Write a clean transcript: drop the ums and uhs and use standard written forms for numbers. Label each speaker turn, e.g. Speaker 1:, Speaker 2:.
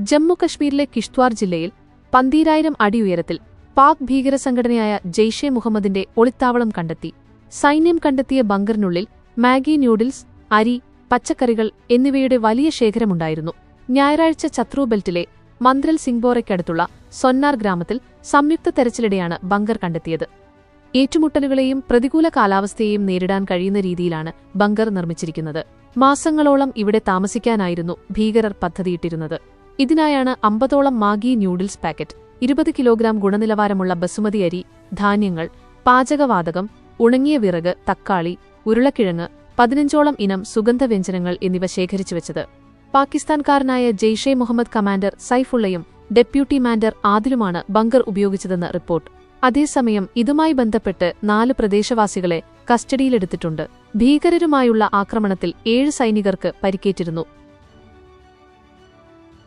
Speaker 1: ജമ്മുകശ്മീരിലെ കിഷ്ത്വാർ ജില്ലയിൽ 12,000 അടി ഉയരത്തിൽ പാക് ഭീകരസംഘടനയായ ജെയ്ഷെ മുഹമ്മദിന്റെ ഒളിത്താവളം കണ്ടെത്തി. സൈന്യം കണ്ടെത്തിയ ബങ്കറിനുള്ളിൽ മാഗി ന്യൂഡിൽസ്, അരി, പച്ചക്കറികൾ എന്നിവയുടെ വലിയ ശേഖരമുണ്ടായിരുന്നു. ഞായറാഴ്ച ചത്രൂ ബെൽറ്റിലെ മന്ത്രൽ സിംഗ്ബോറയ്ക്കടുത്തുള്ള സൊന്നാർ ഗ്രാമത്തിൽ സംയുക്ത തെരച്ചിലിടെയാണ് ബങ്കർ കണ്ടെത്തിയത്. ഏറ്റുമുട്ടലുകളെയും പ്രതികൂല കാലാവസ്ഥയെയും നേരിടാൻ കഴിയുന്ന രീതിയിലാണ് ബങ്കർ നിർമ്മിച്ചിരിക്കുന്നത്. മാസങ്ങളോളം ഇവിടെ താമസിക്കാനായിരുന്നു ഭീകരർ പദ്ധതിയിട്ടിരുന്നത്. ഇതിനായാണ് 50ഓളം മാഗി ന്യൂഡിൽസ് പാക്കറ്റ്, 20 കിലോഗ്രാം ഗുണനിലവാരമുള്ള ബസുമതി അരി, ധാന്യങ്ങൾ, പാചകവാതകം, ഉണങ്ങിയ വിറക്, തക്കാളി, ഉരുളക്കിഴങ്ങ്, 15ഓളം ഇനം സുഗന്ധവ്യഞ്ജനങ്ങൾ എന്നിവ ശേഖരിച്ചുവെച്ചത്. പാകിസ്ഥാൻകാരനായ ജെയ്ഷെ മുഹമ്മദ് കമാൻഡർ സൈഫുള്ളയും ഡെപ്യൂട്ടി മാൻഡർ ആദിലുമാണ് ബങ്കർ ഉപയോഗിച്ചതെന്ന് റിപ്പോർട്ട്. അതേസമയം ഇതുമായി ബന്ധപ്പെട്ട് 4 പ്രദേശവാസികളെ കസ്റ്റഡിയിലെടുത്തിട്ടുണ്ട്. ഭീകരരുമായുള്ള ആക്രമണത്തിൽ 7 സൈനികർക്ക് പരിക്കേറ്റിരുന്നു.